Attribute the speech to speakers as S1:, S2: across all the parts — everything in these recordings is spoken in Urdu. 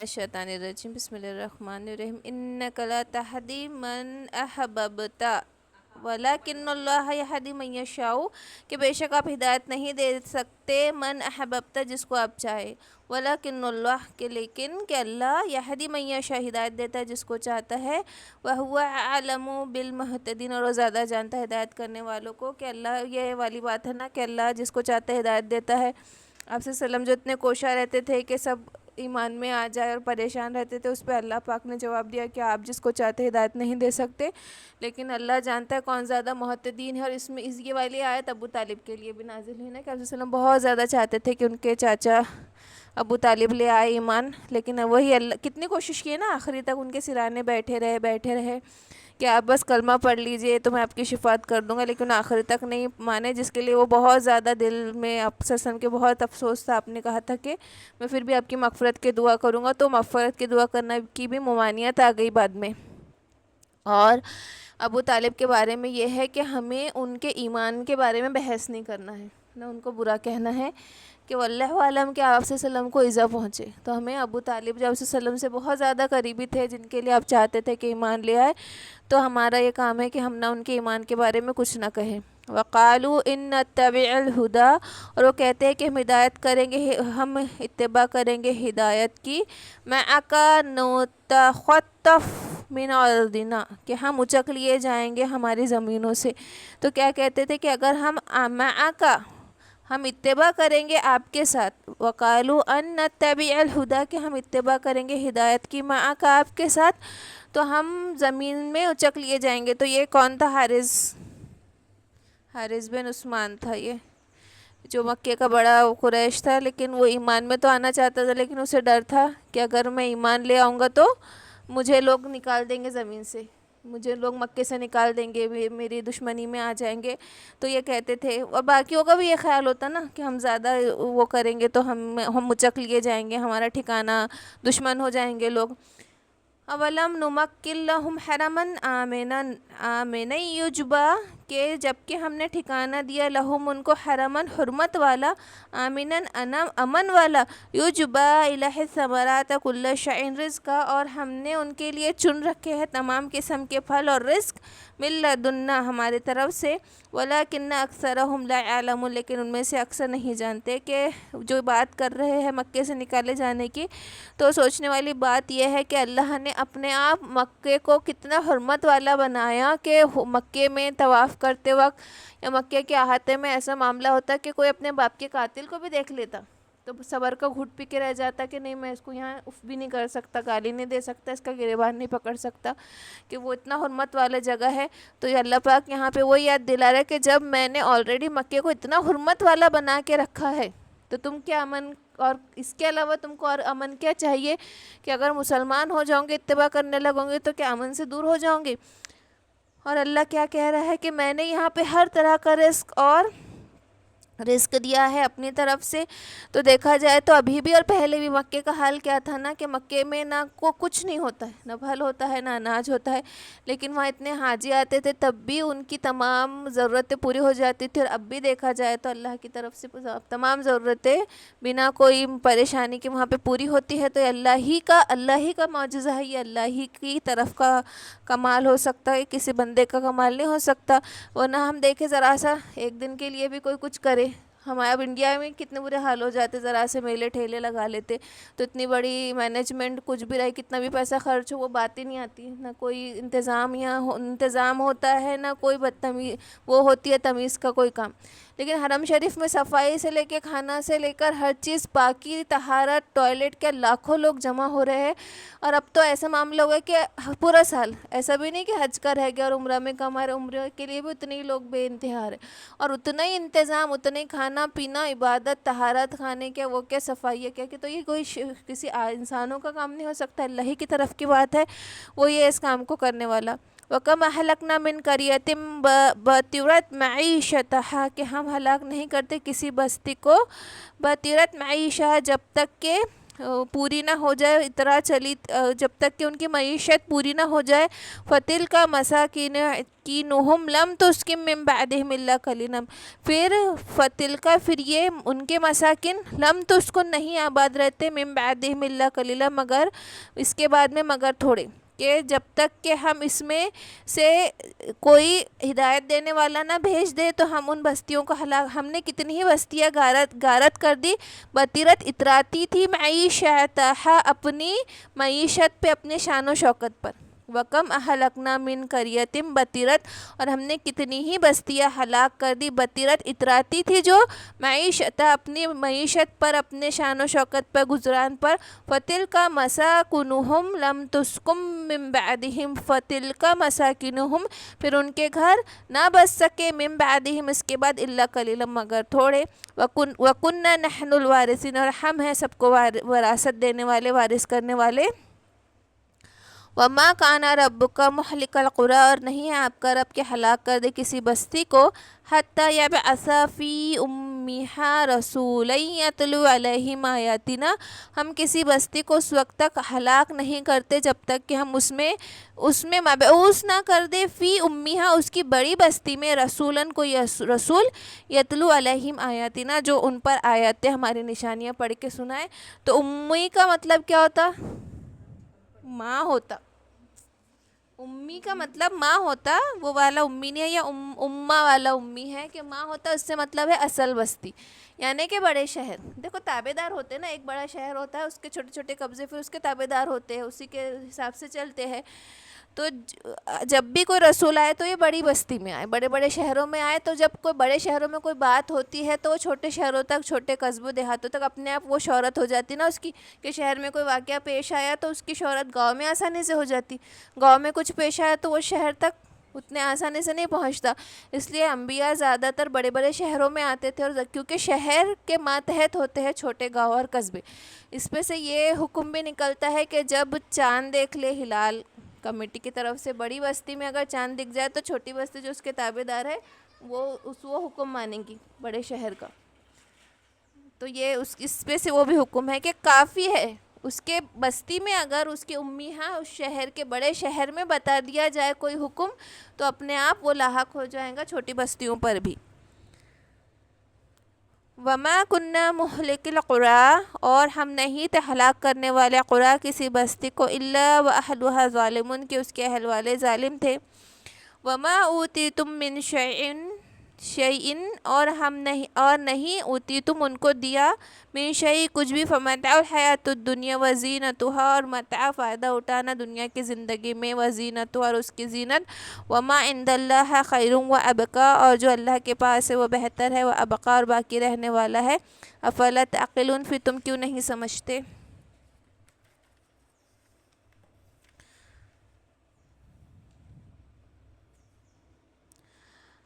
S1: الشیطان الرجیم بسم اللہ الرحمن الرحیم انک لا تہدی من احببت ولکن اللہ یہدی من یشاء کہ بے شک آپ ہدایت نہیں دے سکتے من احببت جس کو آپ چاہے ولکن اللہ کہ لیکن کہ اللہ یہدی من یشاء ہدایت دیتا ہے جس کو چاہتا ہے وہو اعلم بالمہتدین اور وہ زیادہ جانتا ہے ہدایت کرنے والوں کو کہ اللہ یہ والی بات ہے نا کہ اللہ جس کو چاہتا ہے ہدایت دیتا ہے۔ آپ صلی اللہ علیہ وسلم جو اتنے کوشاں رہتے تھے کہ سب ایمان میں آ جائے اور پریشان رہتے تھے، اس پہ اللہ پاک نے جواب دیا کہ آپ جس کو چاہتے ہدایت نہیں دے سکتے، لیکن اللہ جانتا ہے کون زیادہ محتدین ہے۔ اور اس میں یہ والی آیت ابو طالب کے لیے بھی نازل ہوئی نا کہ آپ صلی اللہ علیہ وسلم بہت زیادہ چاہتے تھے کہ ان کے چاچا ابو طالب لے آئے ایمان، لیکن وہی اللہ کتنی کوشش کی ہے نا، آخری تک ان کے سرانے بیٹھے رہے کہ آپ بس کلمہ پڑھ لیجئے تو میں آپ کی شفاعت کر دوں گا، لیکن آخر تک نہیں مانے، جس کے لیے وہ بہت زیادہ دل میں آپ صلی اللہ علیہ وسلم کے بہت افسوس تھا۔ آپ نے کہا تھا کہ میں پھر بھی آپ کی مغفرت کی دعا کروں گا، تو مغفرت کی دعا کرنا کی بھی ممانعت آ گئی بعد میں۔ اور ابو طالب کے بارے میں یہ ہے کہ ہمیں ان کے ایمان کے بارے میں بحث نہیں کرنا ہے، نہ ان کو برا کہنا ہے کہ واللہ عالم کہ آپ صلی اللہ علیہ وسلم کو ایذا پہنچے۔ تو ہمیں ابو طالب جو آپ صلی اللہ علیہ وسلم سے بہت زیادہ قریبی تھے، جن کے لیے آپ چاہتے تھے کہ ایمان لے آئے، تو ہمارا یہ کام ہے کہ ہم نہ ان کے ایمان کے بارے میں کچھ نہ کہیں۔ وقالوا ان نتبع الہدی، اور وہ کہتے ہیں کہ ہم ہدایت کریں گے، ہم اتباع کریں گے ہدایت کی، معک نتخطف من ارضنا کہ ہم اچک لیے جائیں گے ہماری زمینوں سے۔ تو کیا کہتے تھے کہ اگر ہم معک ہم اتباع کریں گے آپ کے ساتھ، وقالوا ان نتبع الہدی کہ ہم اتباع کریں گے ہدایت کی، معک آپ کے ساتھ، تو ہم زمین میں اچک لیے جائیں گے۔ تو یہ کون تھا؟ حارث بن عثمان تھا، یہ جو مکے کا بڑا قریش تھا، لیکن وہ ایمان میں تو آنا چاہتا تھا، لیکن اسے ڈر تھا کہ اگر میں ایمان لے آؤں گا تو مجھے لوگ نکال دیں گے زمین سے، مجھے لوگ مکے سے نکال دیں گے، میری دشمنی میں آ جائیں گے۔ تو یہ کہتے تھے، اور باقیوں کا بھی یہ خیال ہوتا نا کہ ہم زیادہ وہ کریں گے تو ہم اچک لیے جائیں گے، ہمارا ٹھکانہ دشمن ہو جائیں گے لوگ۔ اولم نمکن لہم حرما آمنا یجبا کہ جبکہ ہم نے ٹھکانہ دیا لہم ان کو حرما حرمت والا، آمنا امن والا، یجبا الیہ الثمرات کل شیء رزقا اور ہم نے ان کے لیے چن رکھے ہیں تمام قسم کے پھل اور رزق، من لدنا ہماری طرف سے، ولکن اکثرہم لا یعلمون لیکن ان میں سے اکثر نہیں جانتے۔ کہ جو بات کر رہے ہیں مکے سے نکالے جانے کی، تو سوچنے والی بات یہ ہے کہ اللہ نے اپنے آپ مکے کو کتنا حرمت والا بنایا کہ مکے میں طواف کرتے وقت یا مکے کے احاطے میں ایسا معاملہ ہوتا کہ کوئی اپنے باپ کے قاتل کو بھی دیکھ لیتا تو صبر کا گھٹ پی کے رہ جاتا کہ نہیں میں اس کو یہاں اف بھی نہیں کر سکتا، گالی نہیں دے سکتا، اس کا گریبان نہیں پکڑ سکتا، کہ وہ اتنا حرمت والا جگہ ہے۔ تو یہ اللہ پاک یہاں پہ وہ یاد دلا رہا ہے کہ جب میں نے آلریڈی مکے کو اتنا حرمت والا بنا کے رکھا ہے تو تم کیا امن، اور اس کے علاوہ تم کو اور امن کیا چاہیے کہ اگر مسلمان ہو جاؤں گے، اتباع کرنے لگوں گے تو کیا امن سے دور ہو جاؤں گے؟ اور اللہ کیا کہہ رہا ہے کہ میں نے یہاں پہ ہر طرح کا رزق دیا ہے اپنی طرف سے۔ تو دیکھا جائے تو ابھی بھی اور پہلے بھی مکے کا حال کیا تھا نا کہ مکے میں نہ کچھ نہیں ہوتا ہے، نہ پھل ہوتا ہے، نہ اناج ہوتا ہے، لیکن وہاں اتنے حاجی آتے تھے تب بھی ان کی تمام ضرورتیں پوری ہو جاتی تھی۔ اور اب بھی دیکھا جائے تو اللہ کی طرف سے تمام ضرورتیں بنا کوئی پریشانی کے وہاں پہ پوری ہوتی ہے۔ تو یہ اللہ ہی کا معجزہ ہے، یہ اللہ ہی کی طرف کا کمال ہو سکتا ہے، کسی بندے کا کمال نہیں ہو سکتا۔ ورنہ ہم دیکھیں ذرا سا ایک دن کے لیے بھی کوئی کچھ کرے، ہمارے اب انڈیا میں کتنے برے حال ہو جاتے، ذرا سے میلے ٹھیلے لگا لیتے تو اتنی بڑی مینجمنٹ کچھ بھی رہے، کتنا بھی پیسہ خرچ ہو، وہ بات ہی نہیں آتی، نہ کوئی انتظام ہوتا ہے، نہ کوئی بدتمیز وہ ہوتی ہے تمیز کا کوئی کام۔ لیکن حرم شریف میں صفائی سے لے کے کھانا سے لے کر ہر چیز، پاکی، طہارت، ٹوائلٹ کے لاکھوں لوگ جمع ہو رہے ہیں۔ اور اب تو ایسا معاملہ ہو گیا کہ پورا سال ایسا بھی نہیں کہ حج کا رہ گیا اور عمرہ میں کم آ رہے، عمرہ کے لیے بھی اتنے ہی لوگ بے انتہا ہے، اور اتنا ہی انتظام، اتنا ہی کھانا پینا، عبادت، طہارت، کھانے کے وہ کیا، صفائی کیا، کہ تو یہ کوئی کسی انسانوں کا کام نہیں ہو سکتا، اللہ ہی کی طرف کی بات ہے، وہ یہ اس کام کو کرنے والا۔ وَكَمْ أَهْلَكْنَا مِنْ قَرْيَةٍ بَطِرَتْ مَعِيشَتَهَا کہ ہم ہلاک نہیں کرتے کسی بستی کو، بطرت معیشہ جب تک کہ پوری نہ ہو جائے، اطراء چلی جب تک کہ ان کی معیشت پوری نہ ہو جائے. فتل کا مساکین کینہم لم تسکن من بعدہم الا قلیلا. پھر فتل کا پھر یہ ان کے مساکن لم تسکن نہیں آباد رہتے من بعدہم الا قلیلا مگر اس کے بعد میں مگر تھوڑے، کہ جب تک کہ ہم اس میں سے کوئی ہدایت دینے والا نہ بھیج دے تو ہم ان بستیوں کو ہلاک. ہم نے کتنی ہی بستیاں غارت کر دی. بطیرت اتراتی تھی معیشتہا اپنی معیشت پہ، اپنے شان و شوکت پر. وکم اہلکنا من قریۃ بطیرت، اور ہم نے کتنی ہی بستیاں ہلاک کر دی. بطیرت اتراتی تھی جو معیشتہ اپنی معیشت پر، اپنے شان و شوکت پر، گزران پر. فتلک مساکنہم لم تسکن من بعدہم، فتلک مساکنہم پھر ان کے گھر نہ بس سکے من بعدہم اس کے بعد الا قلیلا مگر تھوڑے. وَكُنَّا نَحْنُ الْوَارِثِينَ، اور ہم ہیں سب کو وراثت دینے والے، وارث کرنے والے. وَمَا كَانَ رَبُّكَ مُهْلِكَ الْقُرَىٰ، اور نہیں ہے آپ کا رب کہ ہلاک کر دے کسی بستی کو. حَتَّىٰ يَبْعَثَ فِي أُمِّهَا رَسُولًا يَتْلُو عَلَيْهِمْ آيَاتِنَا، ہم کسی بستی کو اس وقت تک ہلاک نہیں کرتے جب تک کہ ہم اس میں مبعوث نہ کر دے فی امیہا اس کی بڑی بستی میں رسولاً کوئی رسول یتلو علیہم آیاتنا جو ان پر آیاتیں ہماری نشانیاں پڑھ کے سنائے. تو امی کا مطلب کیا ہوتا؟ ماں ہوتا. امی کا مطلب ماں ہوتا، وہ والا امی نہیں ہے، یا اماں والا امی ہے کہ ماں ہوتا. اس سے مطلب ہے اصل بستی، یعنی کہ بڑے شہر. دیکھو تابع دار ہوتے ہیں نا، ایک بڑا شہر ہوتا ہے، اس کے چھوٹے چھوٹے قبضے، پھر اس کے تابع دار ہوتے ہیں، اسی کے حساب سے چلتے ہیں. تو جب بھی کوئی رسول آئے تو یہ بڑی بستی میں آئے، بڑے بڑے شہروں میں آئے. تو جب کوئی بڑے شہروں میں کوئی بات ہوتی ہے تو وہ چھوٹے شہروں تک، چھوٹے قصبوں دیہاتوں تک اپنے آپ وہ شہرت ہو جاتی نا اس کی، کہ شہر میں کوئی واقعہ پیش آیا تو اس کی شہرت گاؤں میں آسانی سے ہو جاتی. گاؤں میں کچھ پیش آیا تو وہ شہر تک اتنے آسانی سے نہیں پہنچتا. اس لیے انبیاء زیادہ تر بڑے بڑے شہروں میں آتے تھے، اور کیونکہ شہر کے ماتحت ہوتے ہیں چھوٹے گاؤں اور قصبے. اس پہ سے یہ حکم بھی نکلتا ہے کہ جب چاند دیکھ لے ہلال کمیٹی کی طرف سے بڑی بستی میں اگر چاند دکھ جائے تو چھوٹی بستی جو اس کے تابع دار ہے وہ حکم مانیں گی بڑے شہر کا. تو یہ اس پہ سے وہ بھی حکم ہے کہ کافی ہے اس کے بستی میں اگر اس کی امی اس شہر کے بڑے شہر میں بتا دیا جائے کوئی حکم تو اپنے آپ وہ لاحق ہو جائیں گا چھوٹی بستیوں پر بھی. وما کننا مہلک القریٰ، اور ہم نہیں تھے ہلاک کرنے والے قریٰ کسی بستی کو الا واہلھا ظالمون کہ اس کے اہل والے ظالم تھے. وما اوتیتم من شیئن اور نہیں اوتیتم ان کو دیا من شیء کچھ بھی، فمتاع الحیات الدنیا وزینتھا اور متاع فائدہ اٹھانا دنیا کی زندگی میں، وزینتھا اور اس کی زینت. وما عند اللہ خیر وابقا، اور جو اللہ کے پاس ہے وہ بہتر ہے، وہ ابقا اور باقی رہنے والا ہے. افلا تعقلون، پھر تم کیوں نہیں سمجھتے؟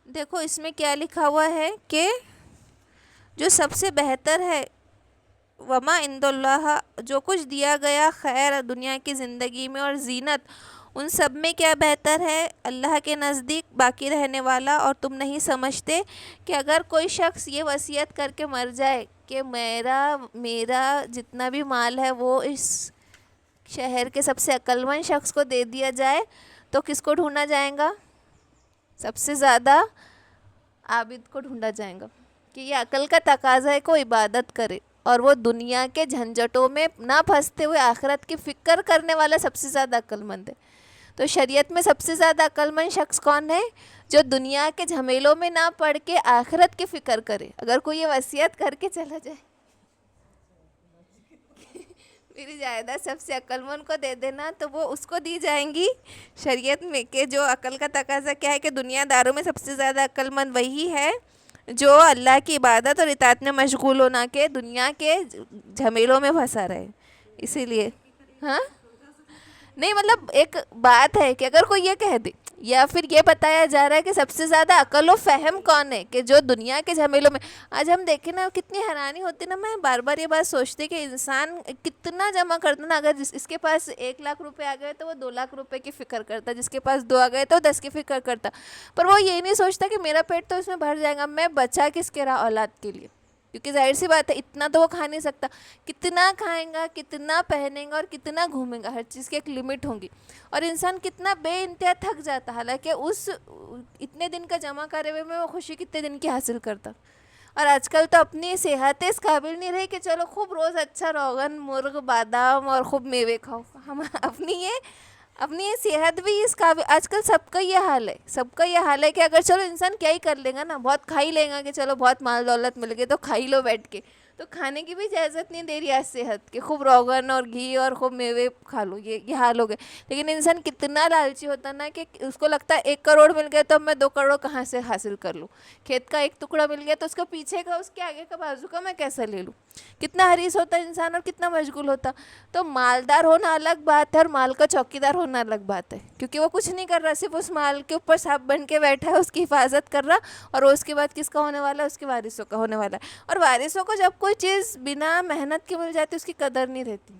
S1: دیکھو اس میں کیا لکھا ہوا ہے کہ جو سب سے بہتر ہے وما عند اللہ، جو کچھ دیا گیا خیر دنیا کی زندگی میں اور زینت، ان سب میں کیا بہتر ہے اللہ کے نزدیک باقی رہنے والا. اور تم نہیں سمجھتے کہ اگر کوئی شخص یہ وصیت کر کے مر جائے کہ میرا جتنا بھی مال ہے وہ اس شہر کے سب سے عقل مند شخص کو دے دیا جائے، تو کس کو ڈھونڈا جائے گا؟ سب سے زیادہ عابد کو ڈھونڈا جائے گا، کہ یہ عقل کا تقاضا ہے کہ وہ عبادت کرے اور وہ دنیا کے جھنجھٹوں میں نہ پھنستے ہوئے آخرت کی فکر کرنے والا سب سے زیادہ عقل مند ہے. تو شریعت میں سب سے زیادہ عقل مند شخص کون ہے؟ جو دنیا کے جھمیلوں میں نہ پڑ کے آخرت کی فکر کرے. اگر کوئی یہ وصیت کر کے چلا جائے میری جائیداد سب سے عقل مند کو دے دینا، تو وہ اس کو دی جائیں گی شریعت میں، کہ جو عقل کا تقاضا کیا ہے کہ دنیا داروں میں سب سے زیادہ عقل مند وہی ہے جو اللہ کی عبادت اور اطاعت میں مشغول ہونا کے دنیا کے جھمیلوں میں پھنسا رہے. اسی لیے نہیں، مطلب ایک بات ہے کہ اگر کوئی یہ کہہ دے یا پھر یہ بتایا جا رہا ہے کہ سب سے زیادہ عقل و فہم کون ہے کہ جو دنیا کے جھمیلوں میں. آج ہم دیکھیں نا کتنی حیرانی ہوتی نا، میں بار بار یہ بات سوچتی کہ انسان کتنا جمع کرتا نا. اگر اس کے پاس 1,00,000 روپے آ گئے تو وہ 2,00,000 روپے کی فکر کرتا، جس کے پاس 2 آ گئے تو 10 کی فکر کرتا. پر وہ یہ نہیں سوچتا کہ میرا پیٹ تو اس میں بھر جائے گا، میں بچا کس کے رہا اولاد کے لیے. کیونکہ ظاہر سی بات ہے اتنا تو وہ کھا نہیں سکتا. کتنا کھائیں گا, کتنا پہنیں گا اور کتنا گھومیں گا, ہر چیز کی ایک لمٹ ہوگی. اور انسان کتنا بے انتہا تھک جاتا, حالانکہ اس اتنے دن کا جمع کرے ہوئے میں وہ خوشی کتنے دن کی حاصل کرتا. اور آج کل تو اپنی صحت اس قابل نہیں رہی کہ چلو خوب روز اچھا روغن, مرغ, بادام اور خوب میوے کھاؤ. ہم اپنی یہ صحت بھی اس قابل, آج کل سب کا یہ حال ہے, سب کا یہ حال ہے کہ اگر چلو انسان کیا ہی کر لے گا نا, بہت کھا ہی لے گا کہ چلو بہت مال دولت مل گئی تو کھا ہی لو بیٹھ کے, تو کھانے کی بھی اجازت نہیں دے رہی آج صحت کہ خوب روغن اور گھی اور خوب میوے کھا لو, یہ حال ہو گئے. لیکن انسان کتنا لالچی ہوتا نا کہ اس کو لگتا ہے 1 کروڑ مل گئے تو اب میں 2 کروڑ کہاں سے حاصل کر لوں, کھیت کا 1 ٹکڑا مل گیا تو اس کو پیچھے کا, اس کے آگے کا, بازو کا میں کیسے لے لوں. کتنا حریص ہوتا ہے انسان اور کتنا مشغول ہوتا. تو مالدار ہونا الگ بات ہے اور مال کا چوکیدار ہونا الگ بات ہے, کیونکہ وہ کچھ نہیں کر رہا, صرف اس مال کے اوپر سانپ بن کے بیٹھا ہے, اس کی حفاظت کر رہا, اور وہ اس کے بعد کس کا ہونے والا ہے, اس کے وارثوں کا ہونے والا ہے. اور وارثوں کو جب کوئی چیز بنا محنت کے مل جاتی اس کی قدر نہیں رہتی.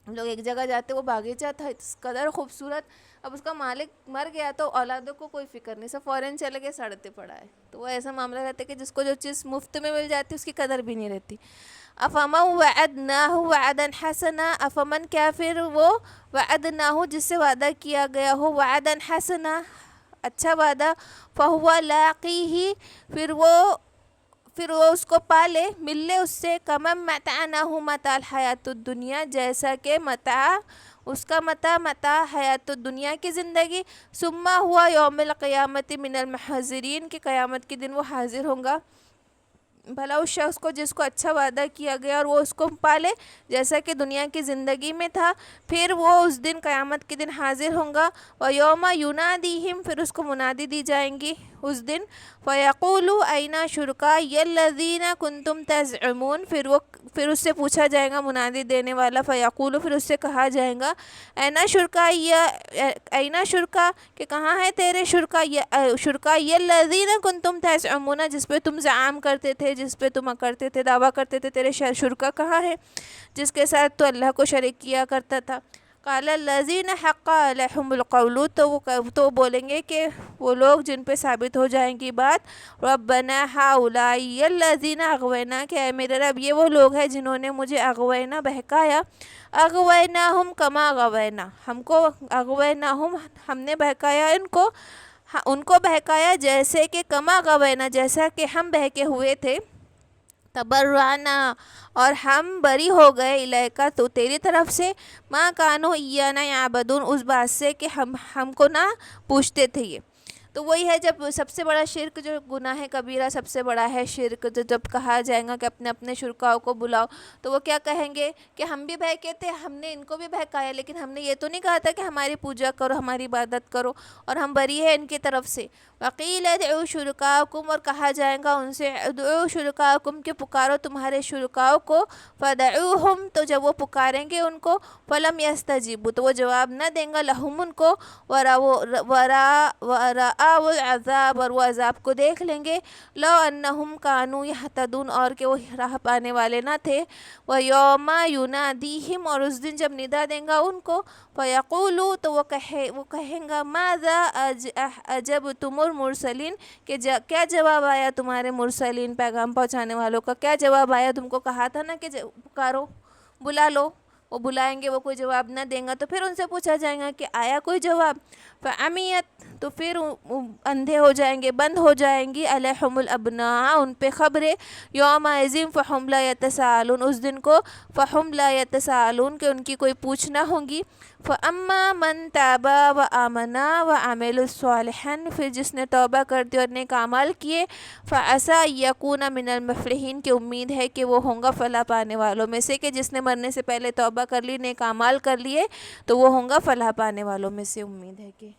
S1: ہم لوگ ایک جگہ جاتے, وہ باغیچہ تھا اس قدر خوبصورت, اب اس کا مالک مر گیا تو اولادوں کو کوئی فکر نہیں, سب فوراً چلے گئے, سڑتے پڑا ہے. تو وہ ایسا معاملہ رہتا ہے کہ جس کو جو چیز مفت میں مل جاتی اس کی قدر بھی نہیں رہتی. افمن وعدناہ وعدا حسنا, افمن کیا پھر وہ, وعدناہ جس سے وعدہ کیا گیا ہو, وعدا حسنا اچھا وعدہ, فہو لاقیہ پھر وہ اس کو پالے, مل لے اس سے, کمم متعناہ متاع الحیات الدنیا جیسا کہ اس کا متاع حیات الدنیا کی زندگی, ثم ہوا یوم القیامت من المحضرین کہ قیامت کے دن وہ حاضر ہوں گا. بھلا اس شخص کو جس کو اچھا وعدہ کیا گیا اور وہ اس کو پالے جیسا کہ دنیا کی زندگی میں تھا, پھر وہ اس دن قیامت کے دن حاضر ہوں گا. وَيَوْمَ يُنَادِيهِمْ پھر اس کو منادی دی جائیں گی اس دن, فَيَقُولُ أَيْنَ شُرْكَائِيَ الَّذِينَ كُنْتُمْ تَزْعُمُونَ پھر اس سے پوچھا جائے گا, منادی دینے والا, فَيَقُولُ پھر اس سے کہا جائے گا, أَيْنَ شُرْكَا کہ کہاں ہے تیرے شُرْكَائِيَ الَّذِينَ كُنْتُمْ تَزْعُمُونَ جس پہ تم زعام کرتے تھے, جس پہ تم کرتے تھے, دعویٰ کرتے تھے, تیرے شرکا کہاں ہے جس کے ساتھ تو اللہ کو شریک کیا کرتا تھا. قال الذین حق علیہم القول تو بولیں گے کہ وہ لوگ جن پہ ثابت ہو جائیں گی بات, ربنا ہؤلاء الذین اغوینا کہ اے میرے رب یہ وہ لوگ ہیں جنہوں نے مجھے اغوینا بہکایا, اغویناہم کما غوینا اغویناہم ہم نے بہکایا ان کو بہکایا جیسے کہ کما غوینا جیسا کہ ہم بہکے ہوئے تھے, تبرعنا اور ہم بری ہو گئے, الیکا تو تیری طرف سے, ما کانوا ایانا یعبدون اس بات سے کہ ہم کو نہ پوچھتے تھے یہ. تو وہی ہے جب سب سے بڑا شرک جو گناہ کبیرہ سب سے بڑا ہے شرک, جب کہا جائے گا کہ اپنے اپنے شرکاؤں کو بلاؤ تو وہ کیا کہیں گے کہ ہم بھی بہکے تھے, ہم نے ان کو بھی بہکایا, لیکن ہم نے یہ تو نہیں کہا تھا کہ ہماری پوجا کرو, ہماری عبادت کرو, اور ہم بری ہیں ان کی طرف سے. وقیل ادعوا شرکاءکم اور کہا جائے گا ان سے, ادعوا شرکاءکم کہ پکارو تمہارے شرکاؤں کو, فدعوہم تو جب وہ پکاریں گے ان کو, فلم یستجیبوا تو وہ جواب نہ دیں گا, لہم ان کو, ورأوا العذاب اور وہ عذاب کو دیکھ لیں گے, لو انہم کانوا یہتدون اور کہ وہ راہ پانے والے نہ تھے, ویوم ینادیہم اور اس دن جب ندا دیں گا ان کو, فیقولوا تو وہ کہیں گا, ماذا اجبتم المرسلین کہ کیا جواب آیا تمہارے مرسلین پیغام پہنچانے والوں کا, کیا جواب آیا, تم کو کہا تھا نا کہ پکارو بلا لو, وہ بلائیں گے, وہ کوئی جواب نہ دیں گا تو پھر ان سے پوچھا جائے گا کہ آیا کوئی جواب, فعمیت تو پھر اندھے ہو جائیں گے, بند ہو جائیں گی, علیہم الابناء ان پہ خبریں, یومئذ فہم لا یتساءلون اس دن کو, فہم لا یتساءلون کہ ان کی کوئی پوچھ نہ ہوگی. فاما من تاب وآمن وعمل صالحا پھر جس نے توبہ کر دی اور نیک اعمال کیے, فعسى یکون من المفلحین کہ امید ہے کہ وہ ہوں گا فلاح پانے والوں میں سے, کہ جس نے مرنے سے پہلے توبہ کر لی, نیک اعمال کر لیے تو وہ ہوں گا فلاح پانے والوں میں سے, امید ہے کہ